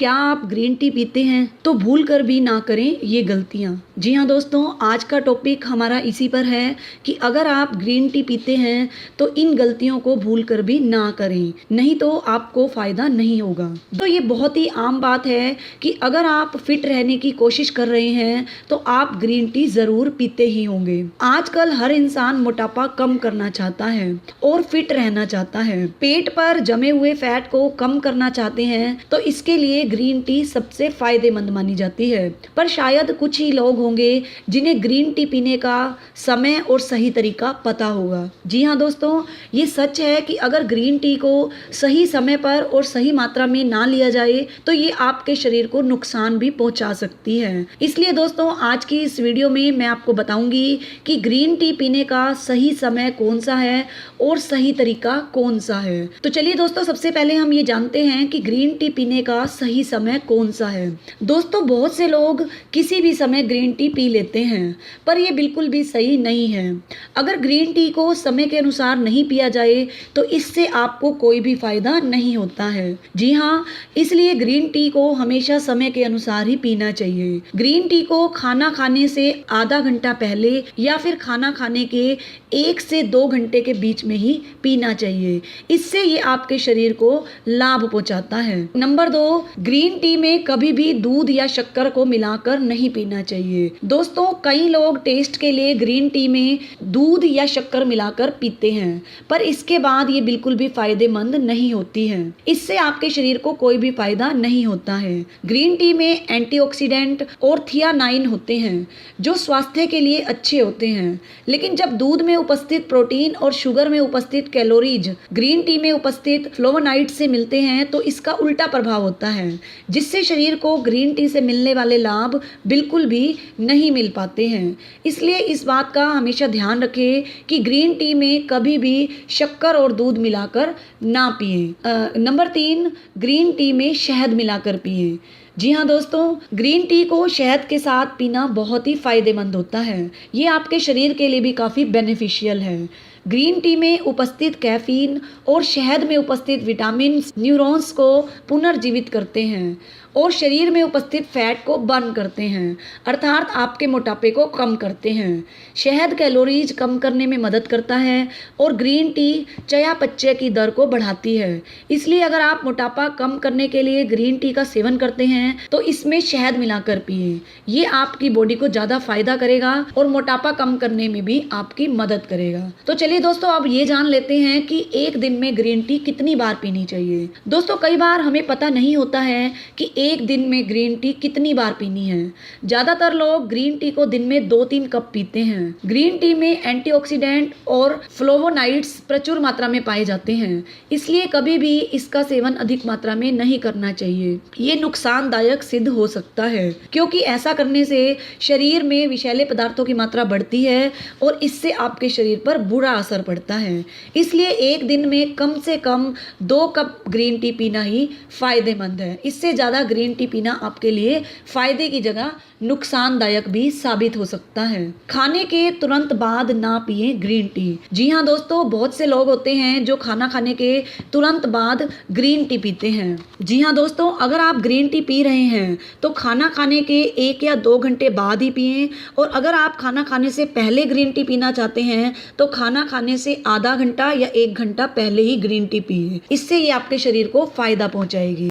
क्या आप green tea पीते हैं? तो भूल कर भी ना करें ये गलतियाँ। जी हाँ दोस्तों, आज का टॉपिक हमारा इसी पर है कि अगर आप ग्रीन टी पीते हैं तो इन गलतियों को भूल कर भी ना करें, नहीं तो आपको फ़ायदा नहीं होगा। तो ये बहुत ही आम बात है कि अगर आप फिट रहने की कोशिश कर रहे हैं तो आप ग्रीन टी ज़रूर पीते ही होंगे। आजकल हर इंसान मोटापा कम करना चाहता है और फिट रहना चाहता है। पेट पर जमे हुए फैट को कम करना चाहते हैं तो इसके लिए ग्रीन टी सबसे फायदेमंद मानी जाती है। पर शायद कुछ ही लोग होंगे जिन्हें ग्रीन टी पीने का समय और सही तरीका पता होगा। जी हाँ दोस्तों, ये सच है कि अगर ग्रीन टी को सही समय पर और सही मात्रा में ना लिया जाए तो ये आपके शरीर को नुकसान भी पहुंचा सकती है। इसलिए दोस्तों, आज की इस वीडियो में मैं आपको बताऊंगी कि ग्रीन टी पीने का सही समय कौन सा है और सही तरीका कौन सा है। तो चलिए दोस्तों, सबसे पहले हम ये जानते हैं कि ग्रीन टी पीने का सही समय कौन सा है। दोस्तों, बहुत से लोग किसी भी समय ग्रीन टी पी लेते हैं, पर यह बिल्कुल भी सही नहीं है। अगर ग्रीन टी को समय के अनुसार नहीं पिया जाए तो इससे आपको कोई भी फायदा नहीं होता है। जी हाँ, इसलिए ग्रीन टी को हमेशा समय के अनुसार ही पीना चाहिए। ग्रीन टी को खाना खाने से आधा घंटा पहले या फिर खाना खाने के 1 से 2 घंटे के बीच में ही पीना चाहिए। इससे ये आपके शरीर को लाभ पहुंचाता है। नंबर 2, ग्रीन टी में कभी भी दूध या शक्कर को मिलाकर नहीं पीना चाहिए। दोस्तों, कई लोग टेस्ट के लिए ग्रीन टी में दूध या शक्कर मिलाकर पीते हैं, पर इसके बाद ये बिल्कुल भी फायदेमंद नहीं होती है। इससे आपके शरीर को कोई भी फायदा नहीं होता है। ग्रीन टी में एंटीऑक्सीडेंट और थियानाइन होते हैं जो स्वास्थ्य के लिए अच्छे होते हैं, लेकिन जब दूध में उपस्थित प्रोटीन और शुगर में उपस्थित कैलोरीज ग्रीन टी में उपस्थित फ्लोवोनाइड से मिलते हैं तो इसका उल्टा प्रभाव होता है, जिससे शरीर को ग्रीन टी से मिलने वाले लाभ बिल्कुल भी नहीं मिल पाते हैं। इसलिए इस बात का हमेशा ध्यान रखें कि ग्रीन टी में कभी भी शक्कर और दूध मिलाकर ना पिएं। नंबर 3, ग्रीन टी में शहद मिलाकर पिएं। जी हाँ दोस्तों, ग्रीन टी को शहद के साथ पीना बहुत ही फायदेमंद होता है। ये आपके शरीर के लिए भी काफ़ी बेनिफिशियल है। ग्रीन टी में उपस्थित कैफीन और शहद में उपस्थित विटामिन न्यूरॉन्स को पुनर्जीवित करते हैं और शरीर में उपस्थित फैट को बर्न करते हैं, अर्थात आपके मोटापे को कम करते हैं। शहद कैलोरीज कम करने में मदद करता है और ग्रीन टी चयापचय की दर को बढ़ाती है। इसलिए अगर आप मोटापा कम करने के लिए ग्रीन टी का सेवन करते हैं तो इसमें शहद मिलाकर पिए। ये आपकी बॉडी को ज़्यादा फायदा करेगा और मोटापा कम करने में भी आपकी मदद करेगा। तो चलिए दोस्तों, अब ये जान लेते हैं कि एक दिन में ग्रीन टी कितनी बार पीनी चाहिए। दोस्तों, कई बार हमें पता नहीं होता है कि एक दिन में ग्रीन टी कितनी बार पीनी है। ज़्यादातर लोग ग्रीन टी को दिन में 2-3 कप पीते हैं। ग्रीन टी में एंटीऑक्सीडेंट और फ्लोवोनाइड्स प्रचुर मात्रा में पाए जाते हैं, इसलिए कभी भी इसका सेवन अधिक मात्रा में नहीं करना चाहिए। ये नुकसानदायक सिद्ध हो सकता है, क्योंकि ऐसा करने से शरीर में विषैले पदार्थों की मात्रा बढ़ती है और इससे आपके शरीर पर बुरा असर पड़ता है। इसलिए एक दिन में कम से कम 2 कप ग्रीन टी पीना ही फायदेमंद है। इससे ज़्यादा ग्रीन टी पीना आपके लिए फायदे की जगह नुकसानदायक भी साबित हो सकता है। खाने के तुरंत बाद ना पिए ग्रीन टी। जी हाँ दोस्तों, बहुत से लोग होते हैं जो खाना खाने के तुरंत बाद ग्रीन टी पीते हैं। जी हाँ दोस्तों, अगर आप ग्रीन टी पी रहे हैं तो खाना खाने के 1 या 2 घंटे बाद ही पिएं, और अगर आप खाना खाने से पहले ग्रीन टी पीना चाहते हैं तो खाना खाने से आधा घंटा या 1 घंटा पहले ही ग्रीन टी पिए। इससे ये आपके शरीर को फायदा पहुंचाएगी।